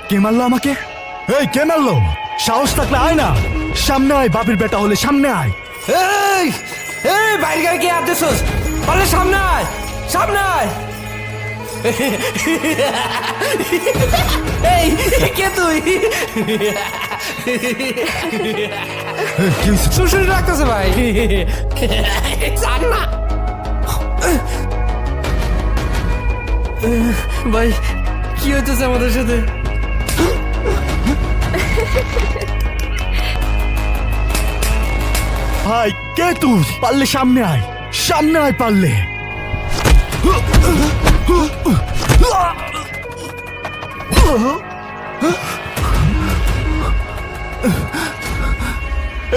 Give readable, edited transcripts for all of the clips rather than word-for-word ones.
কে মারলো আমাকে? এই কে মারলো? সাহস থাকলে আয় না, সামনে আয়। বাপের বেটা হলে সামনে আয়। এই এই বাইরে গায়ে কি আদেশস? বলে সামনে আয়, সামনে আয়। এই কে তুই? সুরসুরি লাগতেছে ভাই। জান না ভাই, কি হইতেছে আমাদের সাথে? ভাই কে তুই? পারলে সামনে আয়, সামনে আয় পারলে।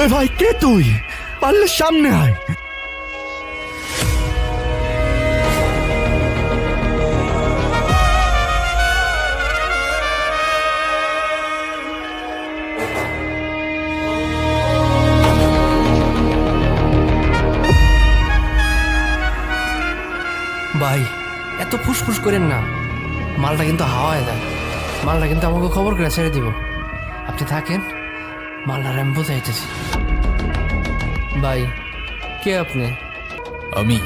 এ ভাই কে তুই? পারলে সামনে আয়। ভাই এত ফুসফুস করেন না, মালটা কিন্তু হাওয়ায় যায়। মালটা কিন্তু আমাকে খবর করে ছেড়ে দিব। আপনি থাকেন, মালটা আমি বোঝাইতেছি। ভাই কে আপনি? আমি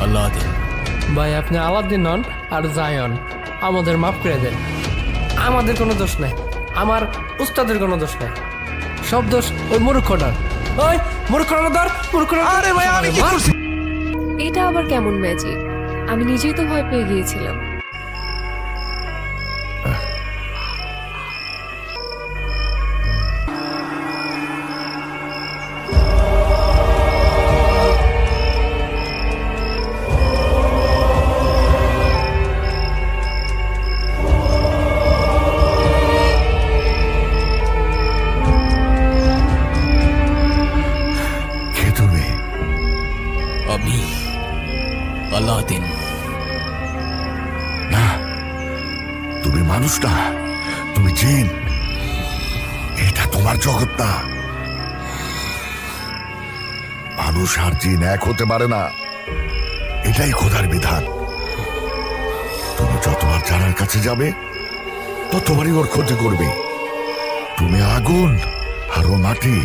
আলাদিন। ভাই আপনি আলাদিন নন আর জায়ন, আমাদের মাফ করে দেন। আমাদের কোনো দোষ নাই, আমার উস্তাদের কোনো দোষ নাই। সব দোষ ওই মূর্খটার। ওই মূর্খটার মূর্খটার। আরে ভাই আমি কি করছি? এটা আবার কেমন ম্যাজিক? আমি নিজেই তো ভয় পেয়ে গিয়েছিলাম। কে তুমি? আমি আলাদিন। না, তুমি মানুষ না, তুমি জিন। এটা তোমার জগৎ না। মানুষ আর জিন এক হতে পারে না, এটাই খোদার বিধান। তুমি যতবার জানার কাছে যাবে ততবারই ওর ক্ষতি করবে। তুমি আগুন আর ও মাটি।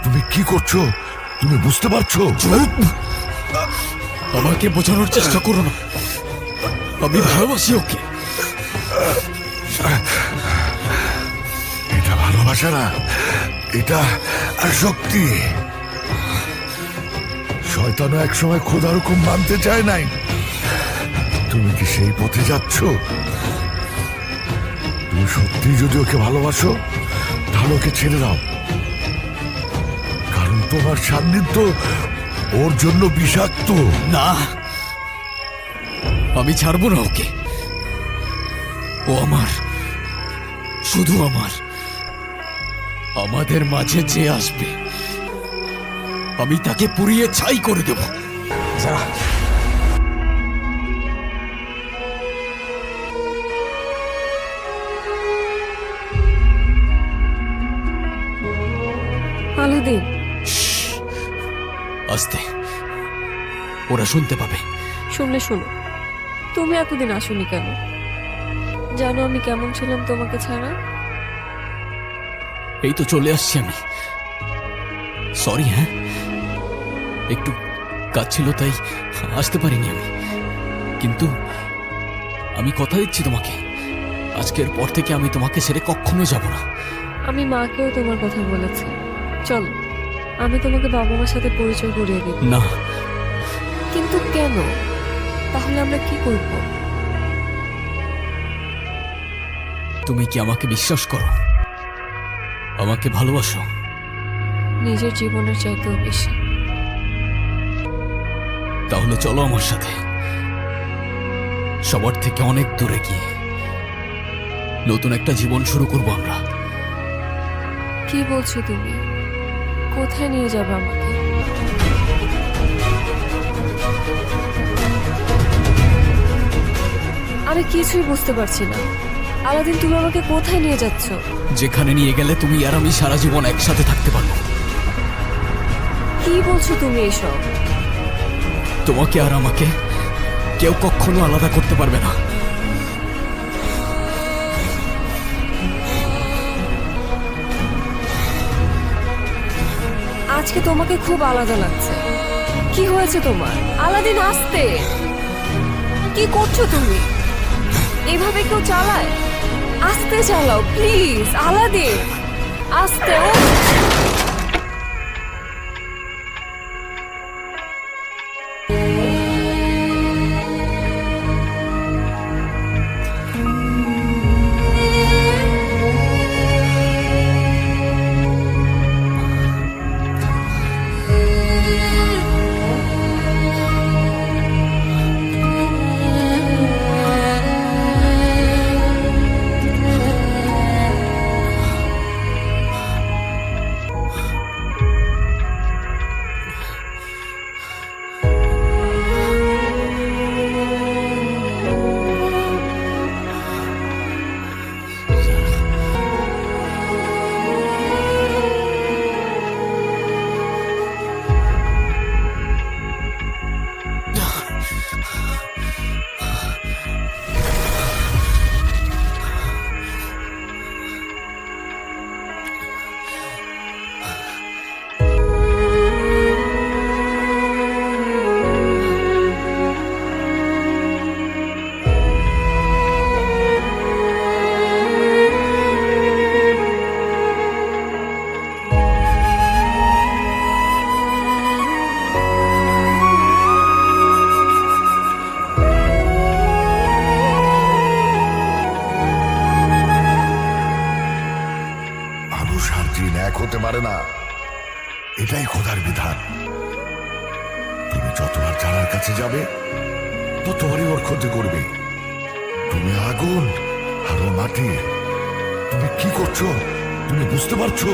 তুমি কি করছো তুমি বুঝতে পারছো? আমাকে বোঝানোর চেষ্টা করো না, আমি ভালোবাসি ওকে। এটা ভালোবাসা না, এটা আসক্তি। শয়তানও একসময় খোদার হুকুম মানতে চায় নাই। তুমি কি সেই পথে যাচ্ছ? তুমি সত্যি যদি ওকে ভালোবাসো তাহলে ওকে ছেড়ে দাও, কারণ তোমার সান্নিধ্য ওর জন্য বিষাক্ত। না, আমি ছাড়বো না ওকে। ও আমার, শুধু আমার। আমাদের মাঝে যে আসবে আমি তাকে পুড়িয়ে ছাই করে দেব। আলাদিন, আস্তে, ওরা শুনতে পাবে। শুনলে শোনো। তুমি এতদিন আসোনি কেন? জানো আমি কেমন ছিলাম তোমাকে ছাড়া? এই তো চলে আসছি আমি। সরি, হ্যাঁ একটু কাজ ছিল তাই আসতে পারিনি আমি। কিন্তু আমি কথা দিচ্ছি তোমাকে, আজকের পর থেকে আমি তোমাকে ছেড়ে কখনো যাব না। আমি মাকেও তোমার কথা বলেছি। চলো আমি তোমাকে বাবা মার সাথে পরিচয় করিয়ে দেব। না, কিন্তু কেন? তাহলে আমরা কি করব? তুমি কি আমাকে বিশ্বাস করো? আমাকে ভালোবাসো? নিজের জীবনের চাইতেও বেশি। তাহলে চলো আমার সাথে, সবার থেকে অনেক দূরে গিয়ে নতুন একটা জীবন শুরু করব আমরা। কি বলছো তুমি? কোথায় নিয়ে যাবে আমাকে? আমি কিছুই বুঝতে পারছি না। আলাদিন, তুমি আমাকে কোথায় নিয়ে যাচ্ছ? যেখানে নিয়ে গেলে তুমি আর আমি সারা জীবন একসাথে থাকতে পারবো। কি বলছো তুমি এসব? তোমাকে আর আমাকে কেউ কখনো আলাদা করতে পারবে না। আজকে তোমাকে খুব আলাদা লাগছে। কি হয়েছে তোমার? আলাদিন আসতে কি করছো তুমি? এভাবে কেউ চালায়? আস্তে চালাও প্লিজ। আলাদিন আস্তে। ও মানুষ আর জিন এক হতে পারে না, এটাই খোদার বিধান। তুমি যতবার জানার কাছে যাবে ততবারই ওর ক্ষতি করবে। তুমি আগুন আর ও মাটি। তুমি কি করছো তুমি বুঝতে পারছো?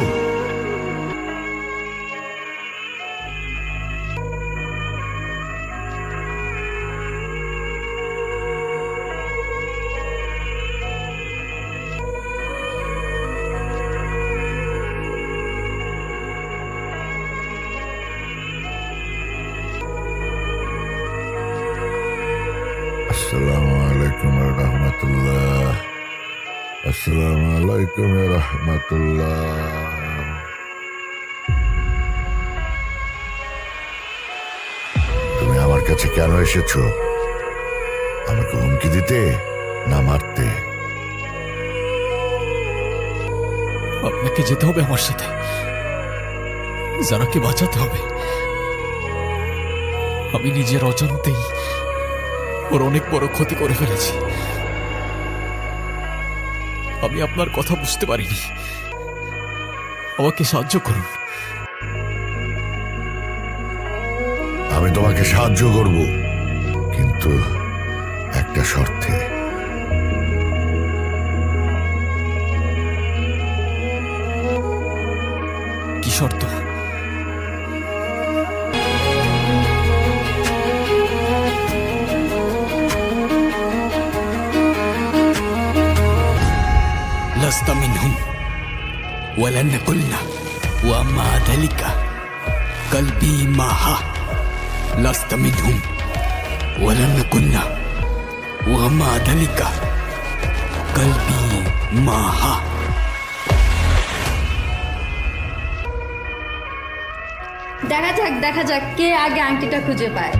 আসসালামু আলাইকুম রহমতুল্লাহ। আসসালামু আলাইকুম রহমতুল্লাহ। তুমি আমার কাছে কেন এসেছো? আমাকে হুমকি দিতে না মারতে? আপনাকে যেতে হবে আমার সাথে, যারাকে বাঁচাতে হবে। আমি নিজের অজান্তেই ওর অনেক বড় ক্ষতি করে ফেলেছি। আমি আপনার কথা বুঝতে পারিনি, আমাকে সাহায্য করুন। আমি তোমাকে সাহায্য করব, কিন্তু একটা শর্তে। কি শর্ত? لست منهم ولن قلنا وما ذلك قلبي معها. لست منهم ولن قلنا وما ذلك قلبي معها. দেখা যাক কে আগে আংটিটা খুঁজে পায়।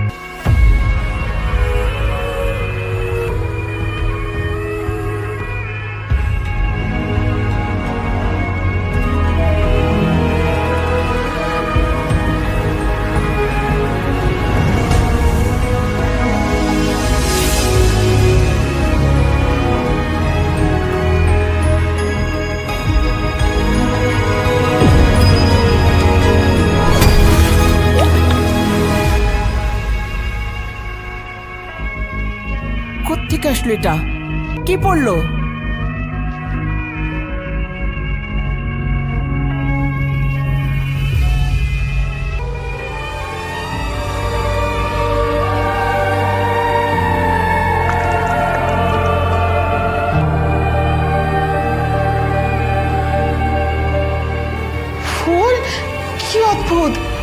কোত্থেকে আসলো এটা? কি পড়লো?